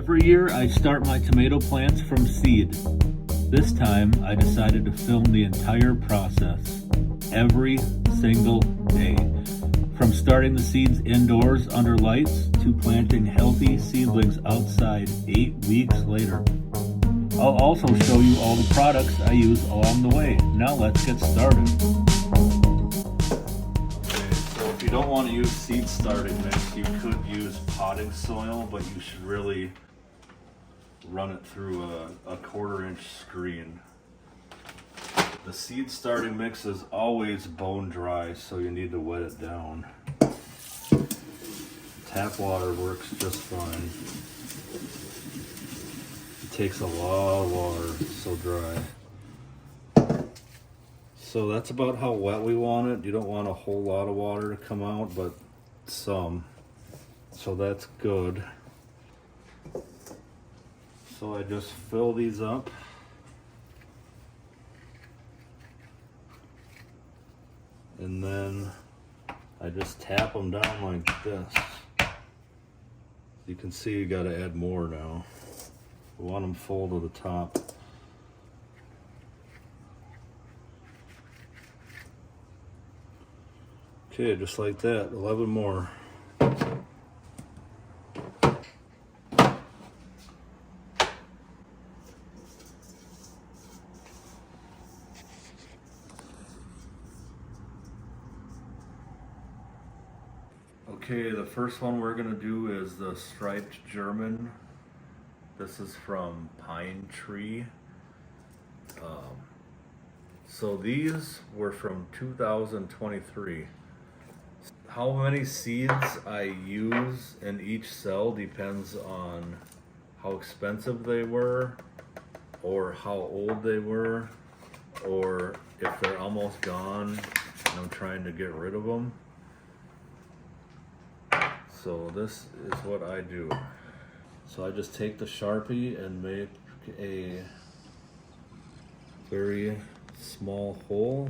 Every year I start my tomato plants from seed. This time I decided to film the entire process, every single day. From starting the seeds indoors under lights to planting healthy seedlings outside 8 weeks later. I'll also show you all the products I use along the way. Now let's get started. Okay, so if you don't want to use seed starting mix, you could use potting soil, but you should really run it through a 1/4 inch screen. The seed starting mix is always bone dry, so you need to wet it down. Tap water works just fine. It takes a lot of water, it's so dry. So that's about how wet we want it. You don't want a whole lot of water to come out, but some. So that's good. So I just fill these up. And then I just tap them down like this. You can see you got to add more now. We want them full to the top. Okay, just like that, 11 more. Okay, the first one we're gonna do is the striped German. This is from Pine Tree. So these were from 2023. How many seeds I use in each cell depends on how expensive they were, or how old they were, or if they're almost gone and I'm trying to get rid of them. So this is what I do. So I just take the Sharpie and make a very small hole.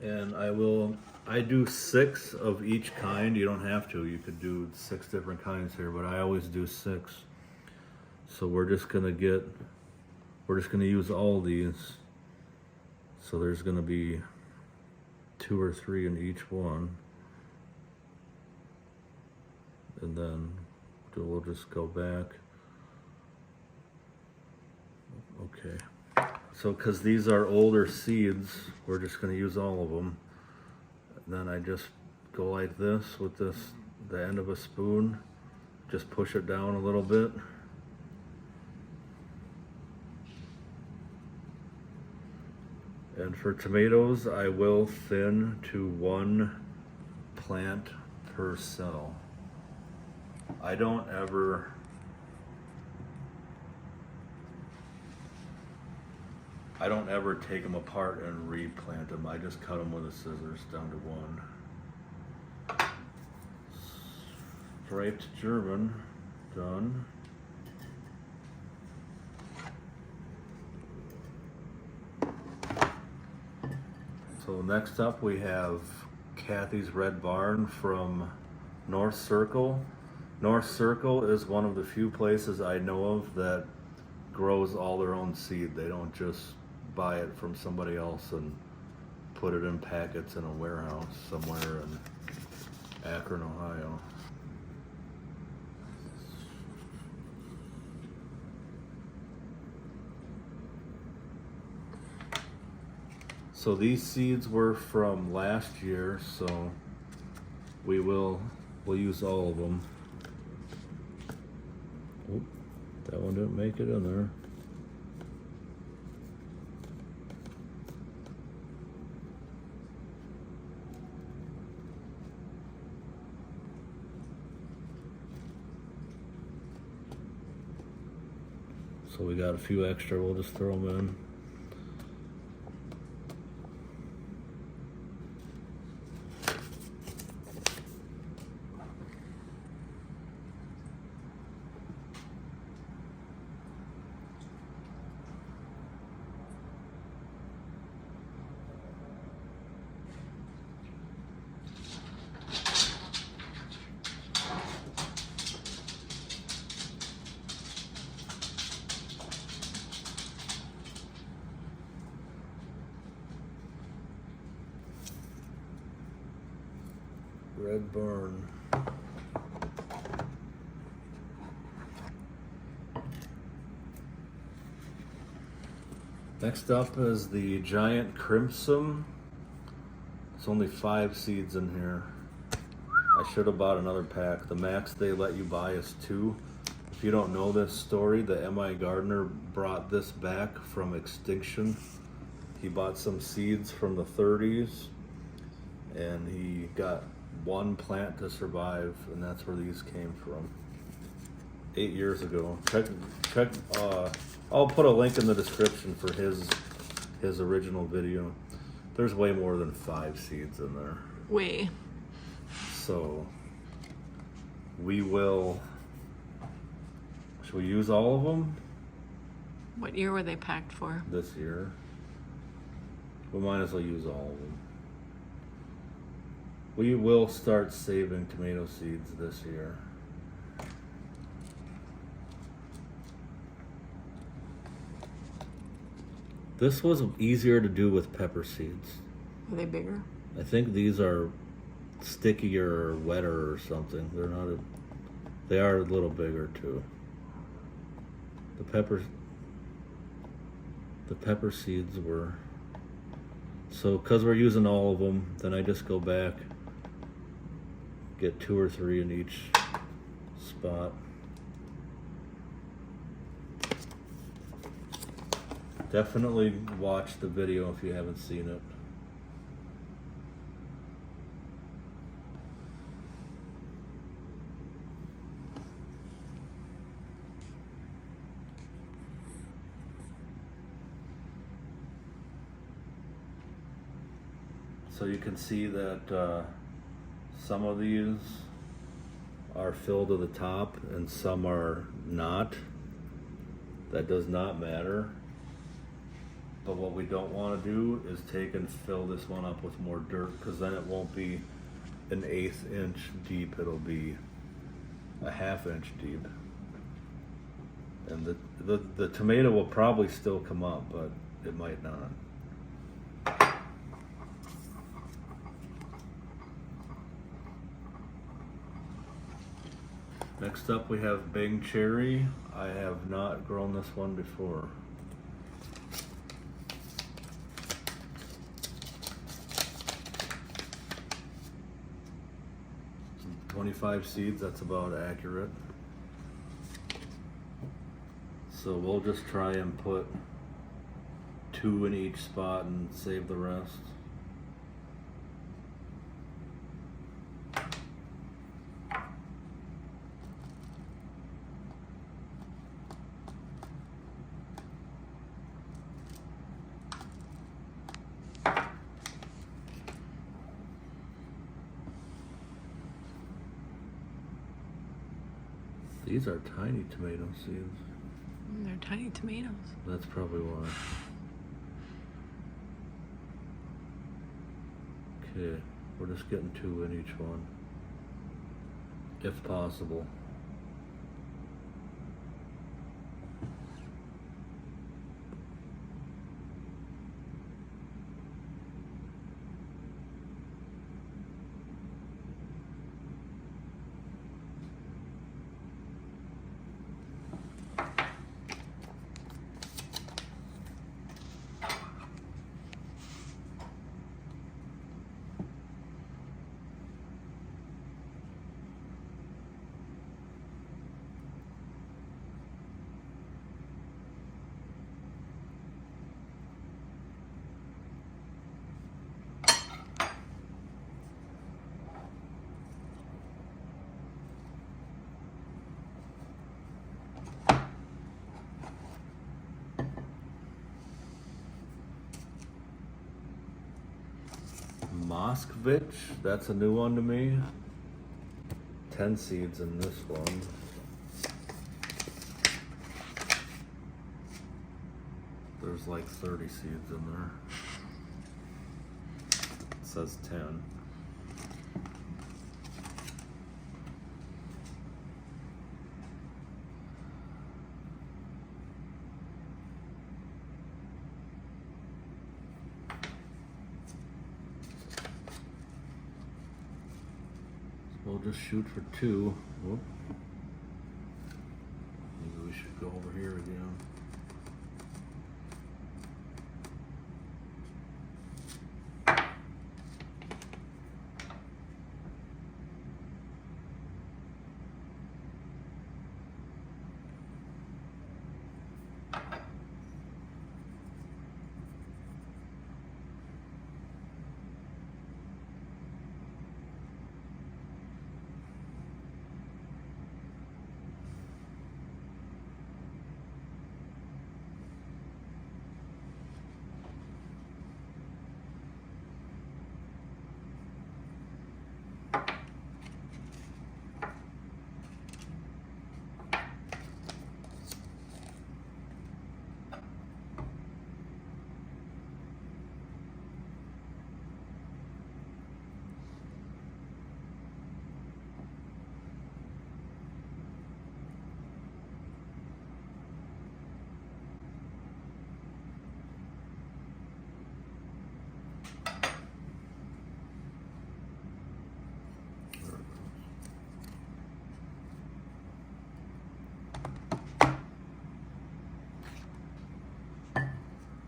And I do 6 of each kind. You don't have to. You could do 6 different kinds here, but I always do 6. So we're just gonna use all these. So there's gonna be 2 or 3 in each one. And then we'll just go back. Okay. So because these are older seeds, we're just gonna use all of them. And then I just go like this with the end of a spoon. Just push it down a little bit. And for tomatoes, I will thin to 1 plant per cell. I don't ever take them apart and replant them. I just cut them with the scissors down to 1. Striped German, done. So next up we have Kathy's Red Barn from North Circle. North Circle is one of the few places I know of that grows all their own seed. They don't just buy it from somebody else and put it in packets in a warehouse somewhere in Akron, Ohio. So these seeds were from last year, so we'll use all of them. Oh, that one didn't make it in there. So we got a few extra, we'll just throw them in. red barn. Next up is the giant crimson. It's only 5 seeds in here. I should have bought another pack. The max they let you buy is 2. If you don't know this story, the M.I. Gardner brought this back from extinction. He bought some seeds from the 30s and he got 1 plant to survive, and that's where these came from. 8 years ago. Check. I'll put a link in the description for his original video. There's way more than 5 seeds in there. Way. So we will. Should we use all of them? What year were they packed for? This year. We might as well use all of them. We will start saving tomato seeds this year. This was easier to do with pepper seeds. Are they bigger? I think these are stickier or wetter or something. They're not. They are a little bigger too. The pepper seeds were. So, because we're using all of them, then I just go back, get 2 or 3 in each spot. Definitely watch the video if you haven't seen it. So you can see that some of these are filled to the top and some are not. That does not matter. But what we don't want to do is take and fill this one up with more dirt, because then it won't be an 1/8 inch deep, it'll be a 1/2 inch deep. And the tomato will probably still come up, but it might not. Next up we have Bing Cherry. I have not grown this one before. 25 seeds, that's about accurate. So we'll just try and put 2 in each spot and save the rest. These are tiny tomato seeds. They're tiny tomatoes. That's probably why. Okay, we're just getting 2 in each one, if possible. Moskvich, that's a new one to me. 10 seeds in this one. There's like 30 seeds in there. It says 10. just shoot for 2. Whoop. Maybe we should go over here again.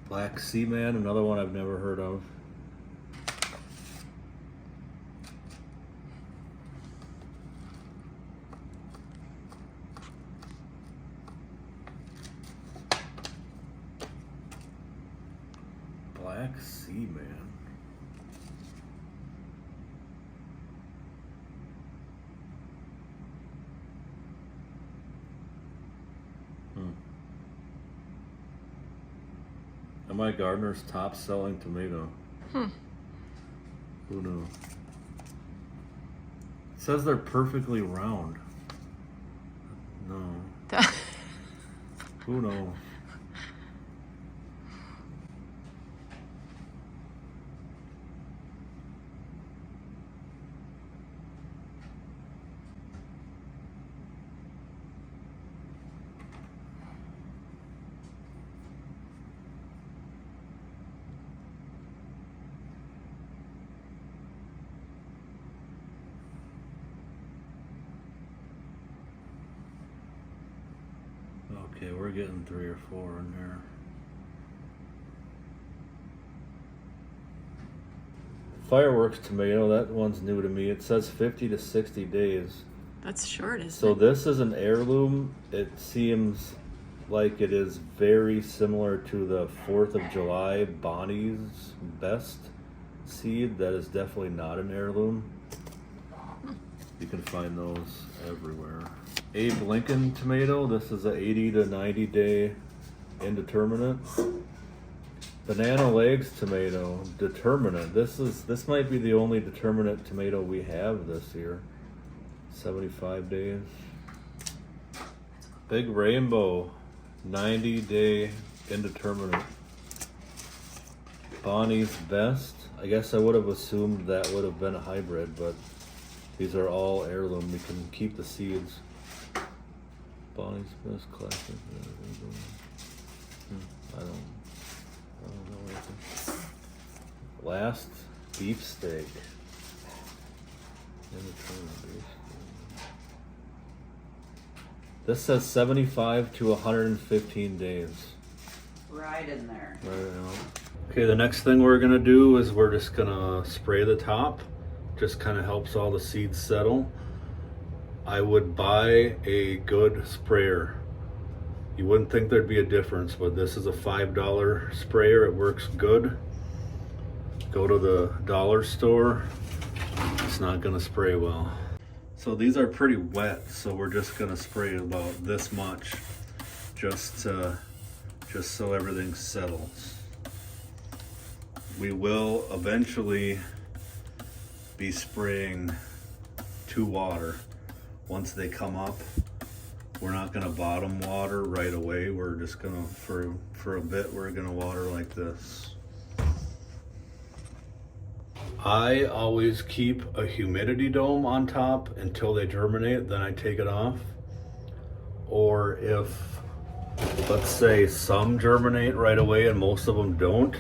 Black Seaman, another one I've never heard of. Black Seaman. Am I Gardner's top selling tomato? Who knew? It says they're perfectly round. No. Who knows? Okay, we're getting 3 or 4 in there. Fireworks tomato, that one's new to me. It says 50 to 60 days. That's short, isn't So it? this is an heirloom. It seems like it is very similar to the 4th of July Bonnie's Best seed. That is definitely not an heirloom. You can find those everywhere. Abe Lincoln tomato. This is a 80 to 90 day indeterminate. Banana Legs tomato, determinate. This might be the only determinate tomato we have this year. 75 days. Big Rainbow, 90 day indeterminate. Bonnie's Best. I guess I would have assumed that would have been a hybrid, but these are all heirloom. We can keep the seeds. Bonnie's Best classic. I don't know anything. Last beefsteak. This says 75 to 115 days. Right in there. Right now. Okay, the next thing we're gonna do is we're just gonna spray the top. Just kind of helps all the seeds settle. I would buy a good sprayer. You wouldn't think there'd be a difference, but this is a $5 sprayer. It works good. Go to the dollar store. It's not gonna spray well. So these are pretty wet, so we're just gonna spray about this much, just so everything settles. We will eventually be spraying to water once they come up. We're not gonna bottom water right away. We're just gonna, for a bit, we're gonna water like this. I always keep a humidity dome on top until they germinate, then I take it off. Or if, let's say, some germinate right away and most of them don't,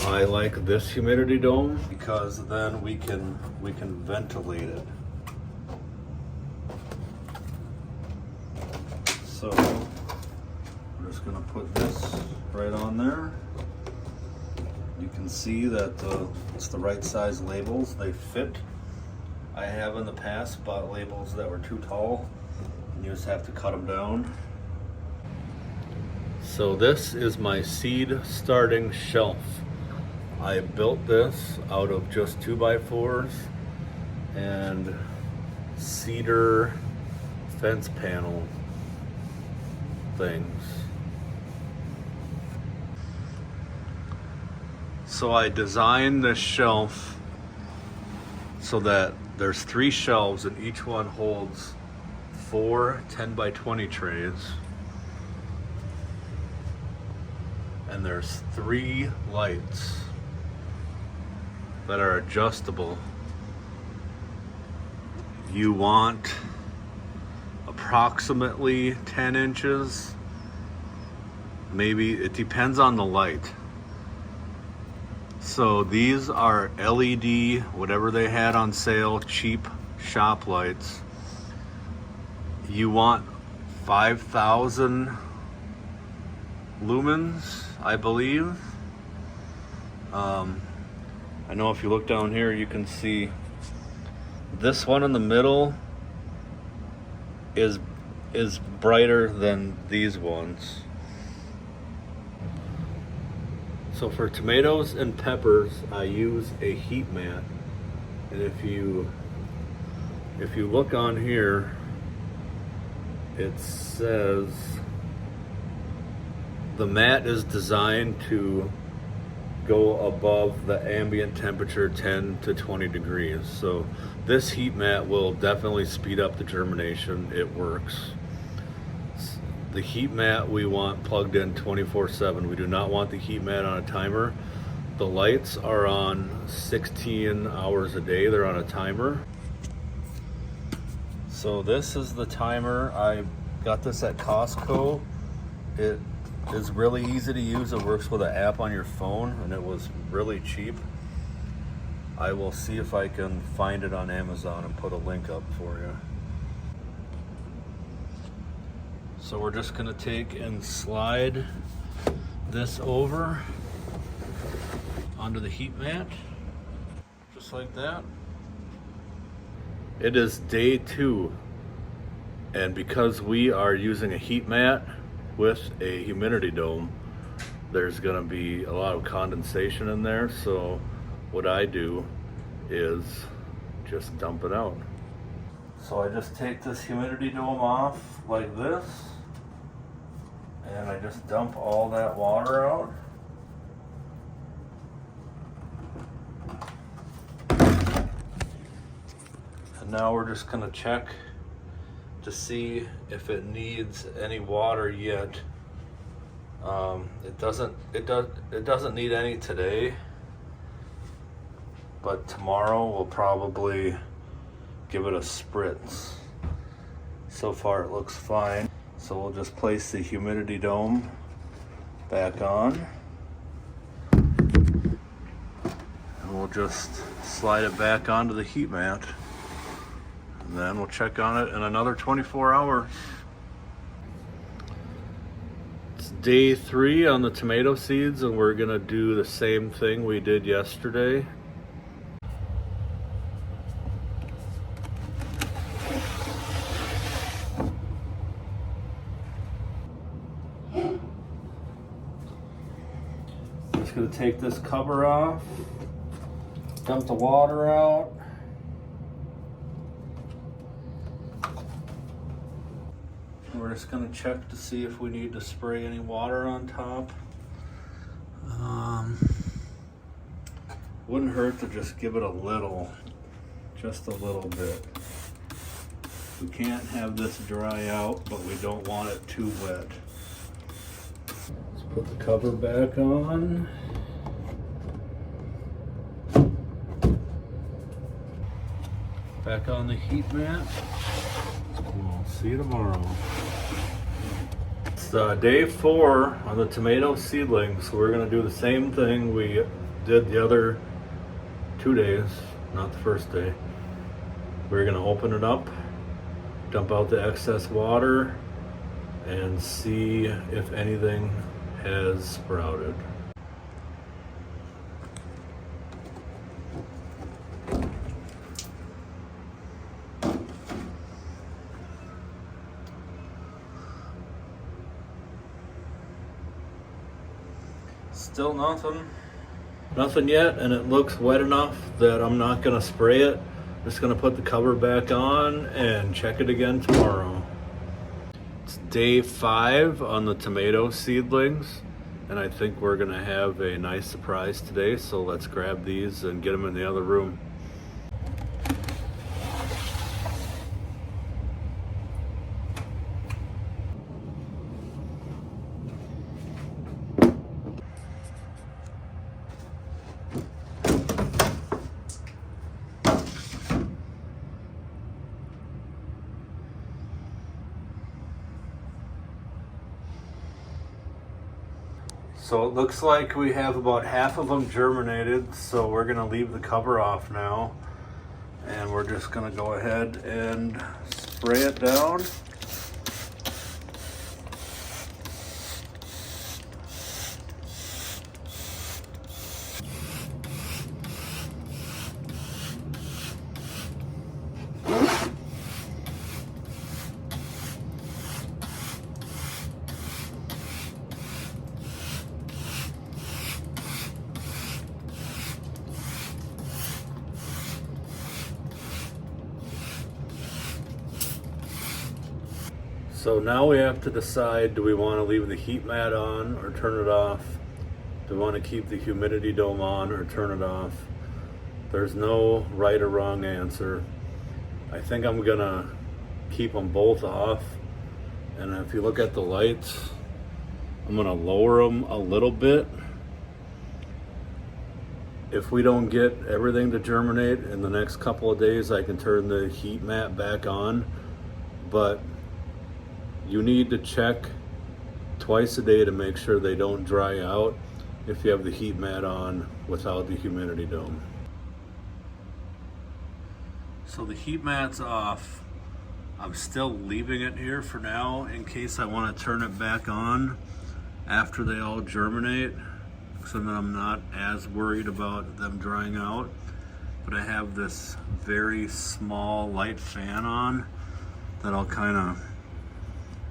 I like this humidity dome because then we can ventilate it. gonna put this right on there. You can see that it's the right size labels. They fit. I have in the past bought labels that were too tall, and you just have to cut them down. So this is my seed starting shelf. I built this out of just 2x4s and cedar fence panel things. So I designed this shelf so that there's 3 shelves and each one holds 4 10x20 trays. And there's 3 lights that are adjustable. You want approximately 10 inches. Maybe, it depends on the light. So these are LED, whatever they had on sale, cheap shop lights. You want 5,000 lumens, I believe. I know if you look down here, you can see this one in the middle is brighter than these ones. So for tomatoes and peppers, I use a heat mat. And if you look on here, it says the mat is designed to go above the ambient temperature 10 to 20 degrees. So this heat mat will definitely speed up the germination. It works. The heat mat we want plugged in 24/7. We do not want the heat mat on a timer. The lights are on 16 hours a day. They're on a timer. So this is the timer. I got this at Costco. It is really easy to use. It works with an app on your phone, and it was really cheap. I will see if I can find it on Amazon and put a link up for you. So we're just gonna take and slide this over onto the heat mat, just like that. It is day 2, and because we are using a heat mat with a humidity dome, there's gonna be a lot of condensation in there. So what I do is just dump it out. So I just take this humidity dome off like this, and I just dump all that water out. And now we're just gonna check to see if it needs any water yet. It doesn't need any today, but tomorrow we'll probably give it a spritz. So far it looks fine. So we'll just place the humidity dome back on, and we'll just slide it back onto the heat mat, and then we'll check on it in another 24 hours. It's day 3 on the tomato seeds, and we're gonna do the same thing we did yesterday. Just gonna take this cover off, dump the water out. We're just gonna check to see if we need to spray any water on top. Wouldn't hurt to just give it a little, just a little bit. We can't have this dry out, but we don't want it too wet. Let's put the cover back on. Back on the heat mat. We'll see you tomorrow. It's day 4 on the tomato seedlings. So we're gonna do the same thing we did the other 2 days, not the first day. We're gonna open it up, dump out the excess water, and see if anything has sprouted. Still nothing. Nothing yet, and it looks wet enough that I'm not gonna spray it. Just gonna put the cover back on and check it again tomorrow. It's day 5 on the tomato seedlings, and I think we're gonna have a nice surprise today, so let's grab these and get them in the other room. So it looks like we have about half of them germinated, so we're gonna leave the cover off now, and we're just gonna go ahead and spray it down. So now we have to decide, do we want to leave the heat mat on or turn it off? Do we want to keep the humidity dome on or turn it off? There's no right or wrong answer. I think I'm gonna keep them both off. And if you look at the lights, I'm gonna lower them a little bit. If we don't get everything to germinate in the next couple of days, I can turn the heat mat back on. But you need to check twice a day to make sure they don't dry out if you have the heat mat on without the humidity dome. So the heat mat's off. I'm still leaving it here for now in case I want to turn it back on after they all germinate, so that I'm not as worried about them drying out. But I have this very small light fan on that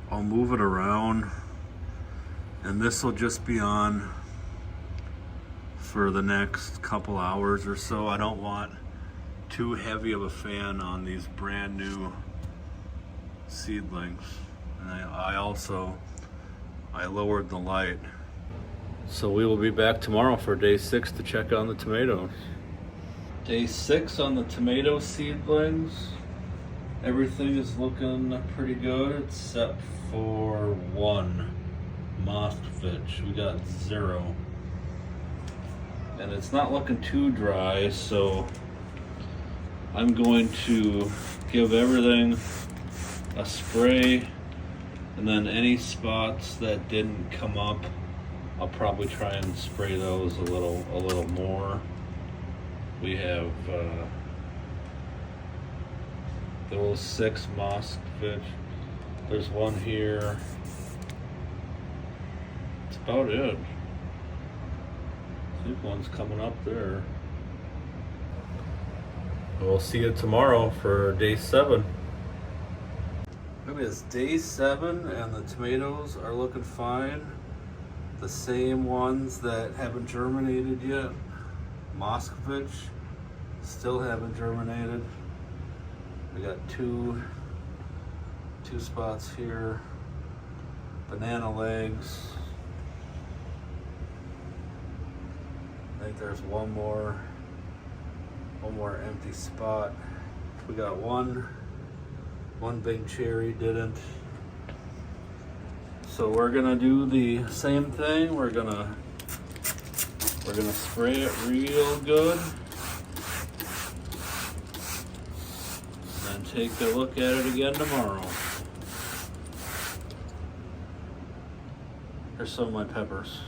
I'll move it around, and this will just be on for the next couple hours or so. I don't want too heavy of a fan on these brand new seedlings. And I lowered the light. So we will be back tomorrow for day 6 to check on the tomatoes. Day 6 on the tomato seedlings. Everything is looking pretty good except for one, Moskvich. We got 0. And it's not looking too dry, so I'm going to give everything a spray, and then any spots that didn't come up, I'll probably try and spray those a little more. We have those 6 Moskvich. There's one here. That's about it. I think one's coming up there. We'll see you tomorrow for day 7. It is day 7 and the tomatoes are looking fine. The same ones that haven't germinated yet. Moskvich still haven't germinated. We got two spots here. Banana legs. I think there's one more empty spot. We got one big cherry didn't. So we're gonna do the same thing. We're gonna spray it real good. And take a look at it again tomorrow. Here's some of my peppers.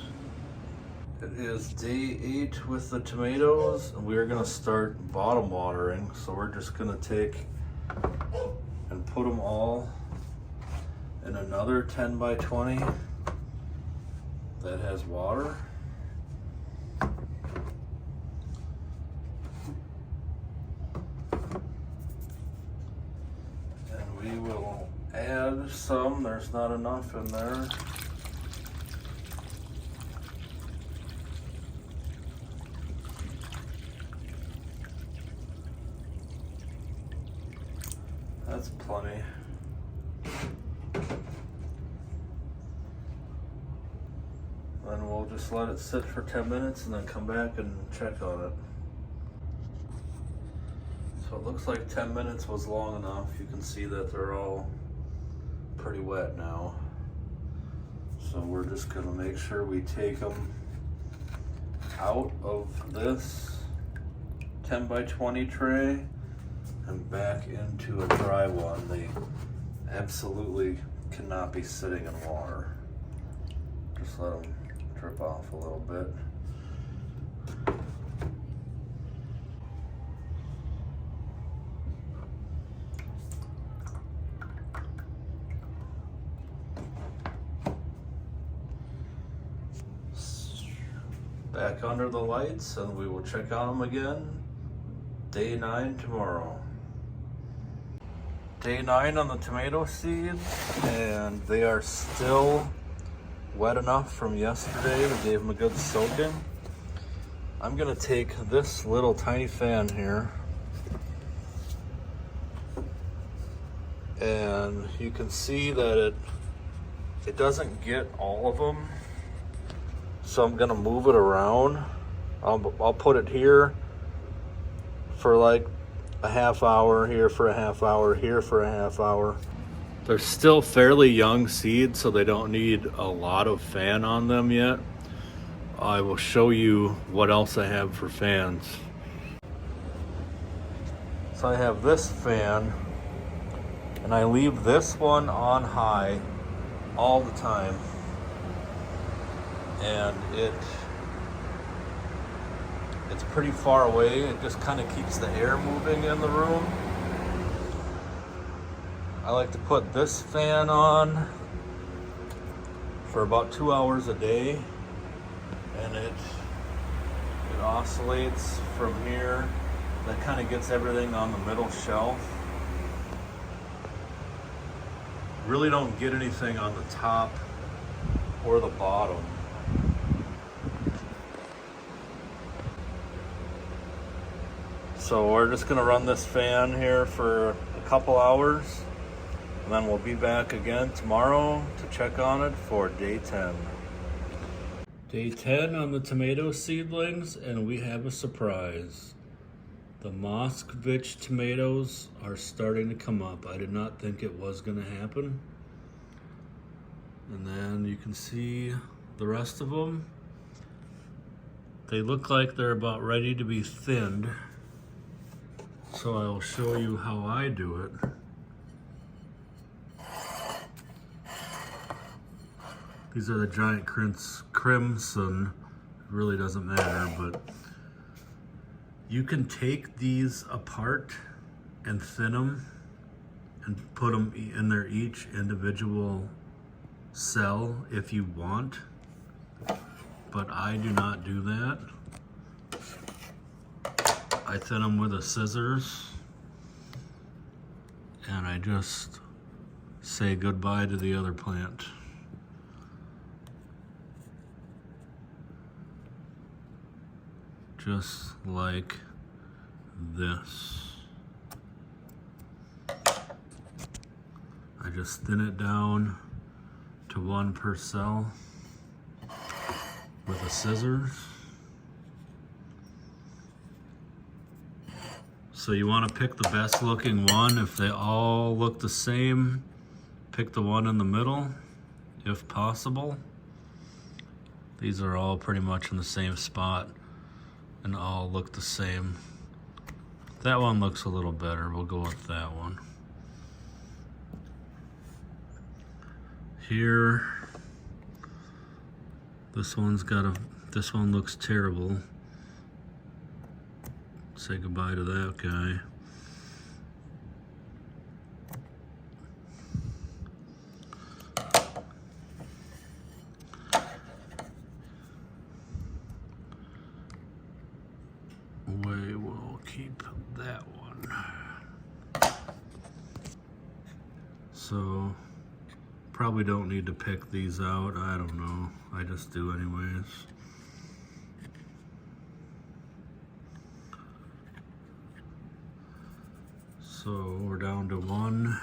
It is day 8 with the tomatoes, and we are gonna start bottom watering. So we're just gonna take and put them all And another 10 by 20 that has water. And we will add some, there's not enough in there. That's plenty. Then we'll just let it sit for 10 minutes and then come back and check on it. So it looks like 10 minutes was long enough. You can see that they're all pretty wet now. So we're just gonna make sure we take them out of this 10 by 20 tray and back into a dry one. They absolutely cannot be sitting in water. Just let them drip off a little bit. Back under the lights, and we will check on them again day 9 tomorrow. Day 9 on the tomato seeds, and they are still wet enough from yesterday. We gave them a good soaking. I'm gonna take this little tiny fan here, and you can see that it doesn't get all of them. So I'm gonna move it around. I'll put it here for like a half hour, here for a half hour, here for a half hour. They're still fairly young seeds, so they don't need a lot of fan on them yet. I will show you what else I have for fans. So I have this fan, and I leave this one on high all the time. And it's pretty far away. It just kind of keeps the air moving in the room. I like to put this fan on for about 2 hours a day, and it oscillates from here. That kind of gets everything on the middle shelf. Really don't get anything on the top or the bottom. So we're just gonna run this fan here for a couple hours, and then we'll be back again tomorrow to check on it for day 10. Day 10 on the tomato seedlings, and we have a surprise. The Moskvich tomatoes are starting to come up. I did not think it was gonna happen. And then you can see the rest of them. They look like they're about ready to be thinned. So I'll show you how I do it. These are the giant crimson. It really doesn't matter, but you can take these apart and thin them and put them in their each individual cell if you want, but I do not do that. I thin them with a scissors, and I just say goodbye to the other plant. Just like this. I just thin it down to 1 per cell with a scissors. So you want to pick the best looking one. If they all look the same, pick the one in the middle, if possible. These are all pretty much in the same spot and all look the same. That one looks a little better. We'll go with that one. Here, this one looks terrible. Say goodbye to that guy. keep that one. So probably don't need to pick these out. I don't know. I just do anyways. So we're down to one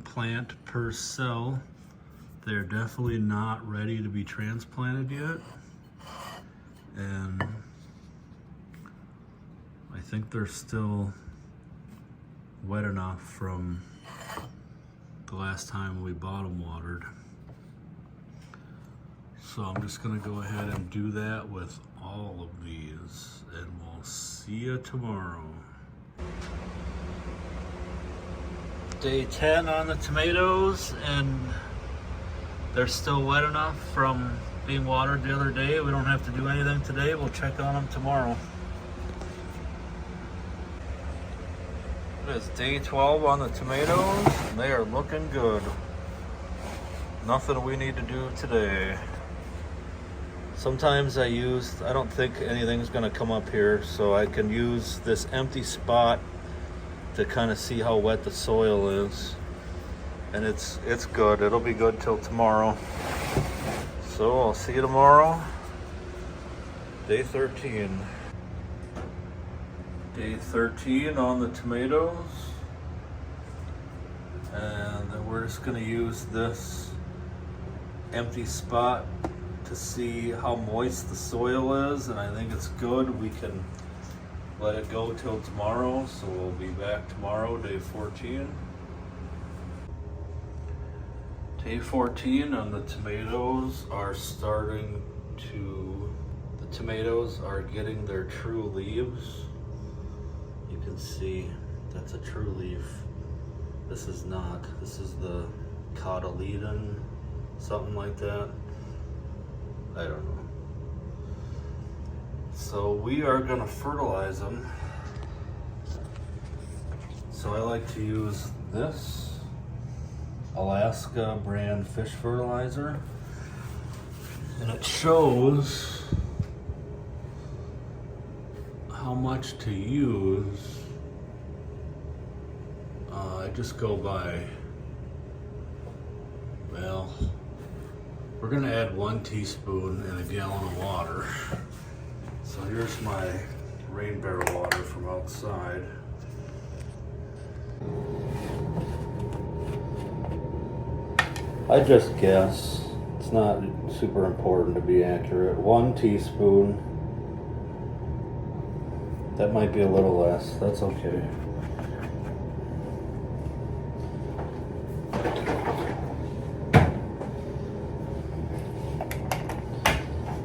plant per cell. They're definitely not ready to be transplanted yet. And I think they're still wet enough from the last time we bought them watered. So I'm just gonna go ahead and do that with all of these, and we'll see you tomorrow. Day 10 on the tomatoes, and they're still wet enough from being watered the other day. We don't have to do anything today. We'll check on them tomorrow. It is day 12 on the tomatoes, and they are looking good. Nothing we need to do today. Sometimes I don't think anything's gonna come up here, so I can use this empty spot to kind of see how wet the soil is. And it's good. It'll be good till tomorrow. So I'll see you tomorrow. Day 13. Day 13 on the tomatoes. And then we're just gonna use this empty spot to see how moist the soil is, and I think it's good. We can let it go till tomorrow, so we'll be back tomorrow, day 14. Day 14 on the tomatoes the tomatoes are getting their true leaves. You can see that's a true leaf. This is not. This is the cotyledon, something like that. I don't know. So we are gonna fertilize them. So I like to use this Alaska brand fish fertilizer, and it shows how much to use. I just go by, well, we're gonna add 1 teaspoon in a gallon of water. So here's my rain barrel water from outside. I just guess. It's not super important to be accurate. 1 teaspoon. That might be a little less. That's okay.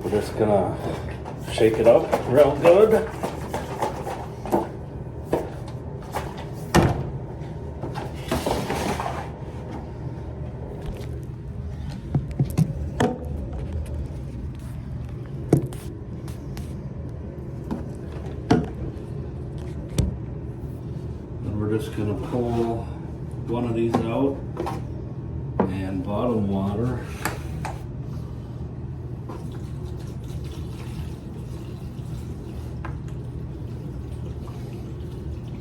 We're just gonna shake it up real good. And we're just gonna pull one of these out and bottom water.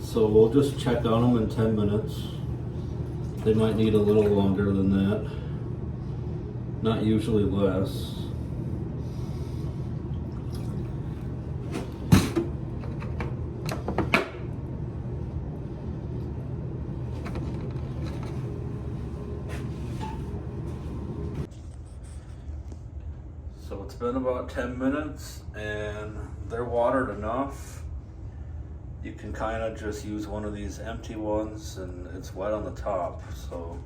So we'll just check on them in 10 minutes. They might need a little longer than that. Not usually less. So it's been about 10 minutes and they're watered enough. You can kind of just use one of these empty ones, and it's wet on the top. So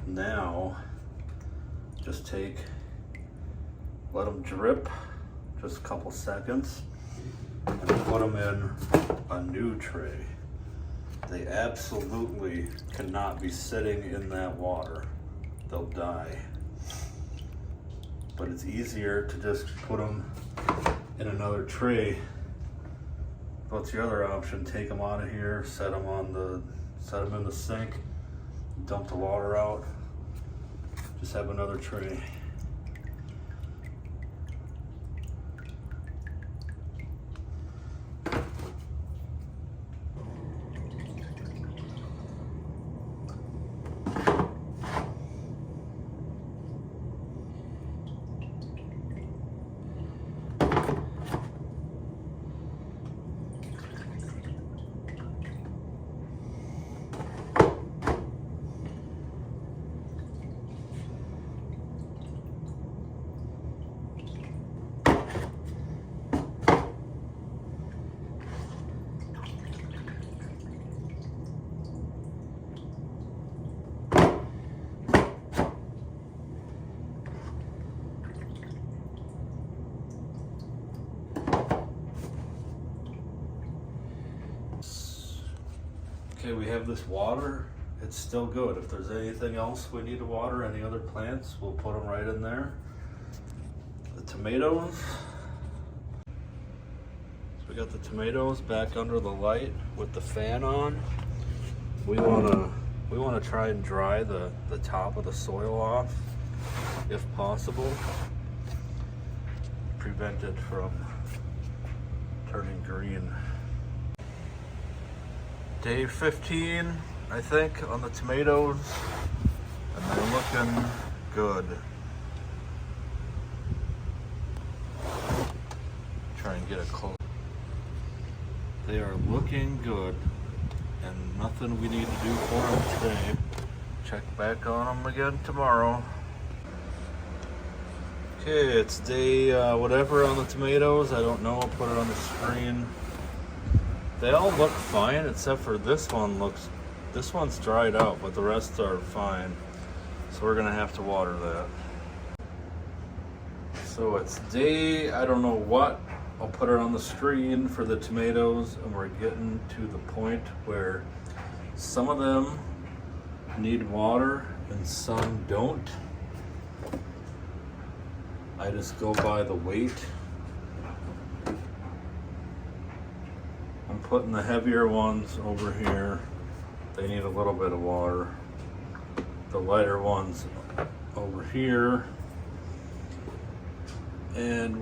now just let them drip just a couple seconds and put them in a new tray. They absolutely cannot be sitting in that water. They'll die. But it's easier to just put them in another tray. What's your other option? Take them out of here, set them in the sink, dump the water out. Just have another tray. Okay, we have this water. It's still good. If there's anything else we need to water, any other plants, we'll put them right in there. The tomatoes. So we got the tomatoes back under the light with the fan on. We wanna try and dry the top of the soil off, if possible. Prevent it from turning green. Day 15, I think, on the tomatoes, and they're looking good. Try and get it close. They are looking good, and nothing we need to do for them today. Check back on them again tomorrow. Okay, it's day whatever on the tomatoes. I don't know. I'll put it on the screen. They all look fine except for this one. This one's dried out, but the rest are fine. So we're gonna have to water that. So it's day, I don't know what. I'll put it on the screen for the tomatoes, and we're getting to the point where some of them need water and some don't. I just go by the weight. I'm putting the heavier ones over here. They need a little bit of water. The lighter ones over here. And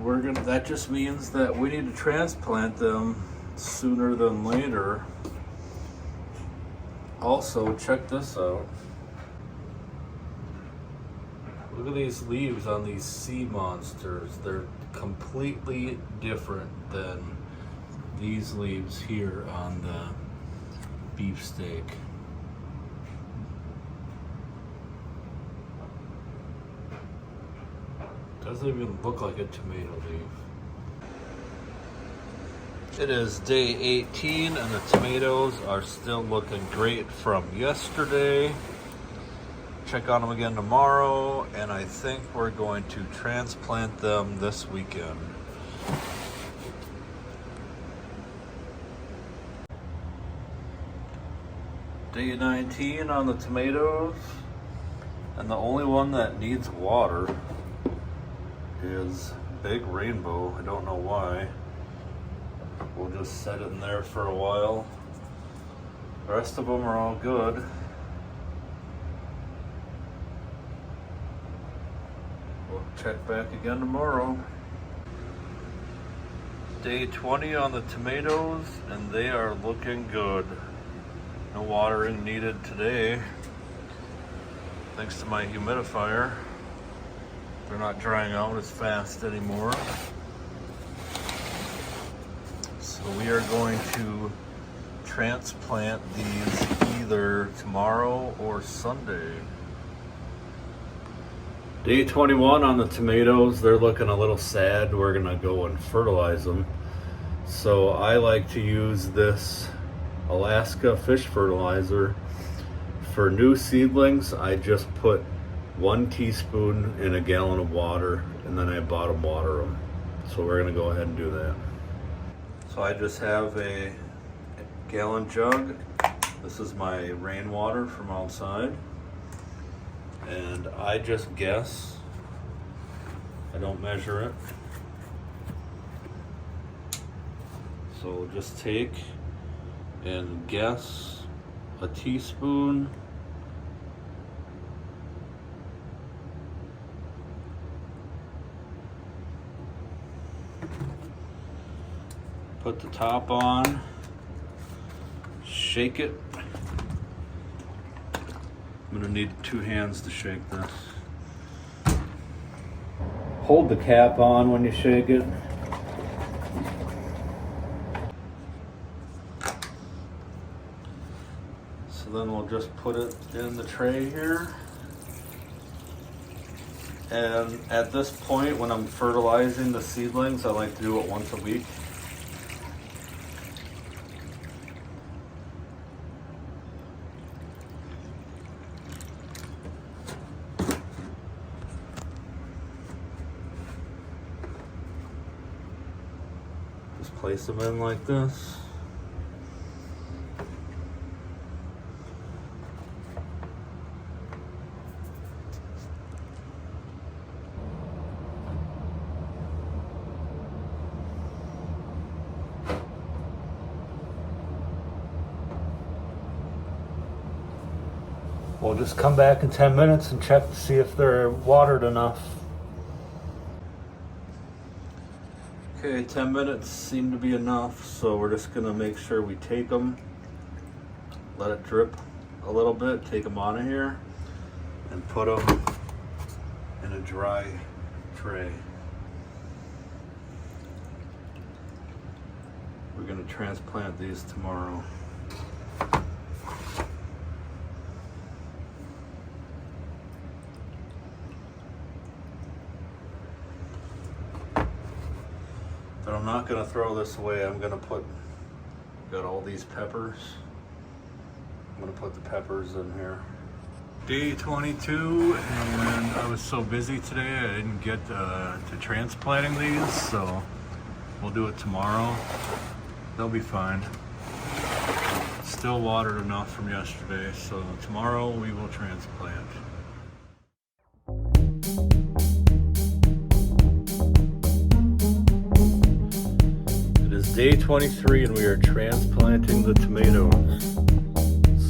that just means that we need to transplant them sooner than later. Also, check this out. Look at these leaves on these sea monsters. They're completely different than these leaves here on the beefsteak. Doesn't even look like a tomato leaf. It is day 18 and the tomatoes are still looking great from yesterday. Check on them again tomorrow, and I think we're going to transplant them this weekend. Day 19 on the tomatoes, and the only one that needs water is Big Rainbow. I don't know why. We'll just set it in there for a while. The rest of them are all good. We'll check back again tomorrow. Day 20 on the tomatoes, and they are looking good. No watering needed today, thanks to my humidifier. They're not drying out as fast anymore. So we are going to transplant these either tomorrow or Sunday. Day 21 on the tomatoes, they're looking a little sad. We're gonna go and fertilize them. So I like to use this Alaska fish fertilizer. For new seedlings, I just put 1 teaspoon in a gallon of water, and then I bottom water them. So we're gonna go ahead and do that. So I just have a gallon jug. This is my rainwater from outside. And I just guess. I don't measure it. So just take and guess a teaspoon. Put the top on, shake it. I'm gonna need 2 hands to shake this. Hold the cap on when you shake it. So then we'll just put it in the tray here. And at this point, when I'm fertilizing the seedlings, I like to do it once a week. Just place them in like this. We'll just come back in 10 minutes and check to see if they're watered enough. Okay, 10 minutes seem to be enough, so we're just gonna make sure we take them, let it drip a little bit, take them out of here, and put them in a dry tray. We're gonna transplant these tomorrow. But I'm not gonna throw this away. I'm gonna got all these peppers. I'm gonna put the peppers in here. Day 22, and I was so busy today I didn't get to transplanting these, so we'll do it tomorrow. They'll be fine. Still watered enough from yesterday, so tomorrow we will transplant. It is day 23 and we are transplanting the tomatoes.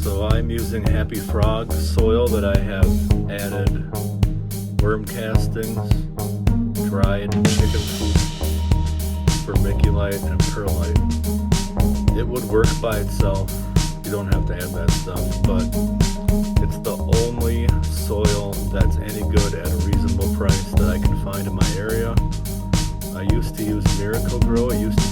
So I'm using Happy Frog soil that I have added worm castings, dried chicken poop, vermiculite, and perlite. It would work by itself. You don't have to add that stuff, but it's the only soil that's any good at a reasonable price that I can find in my area. I used to use Miracle Grow. I used to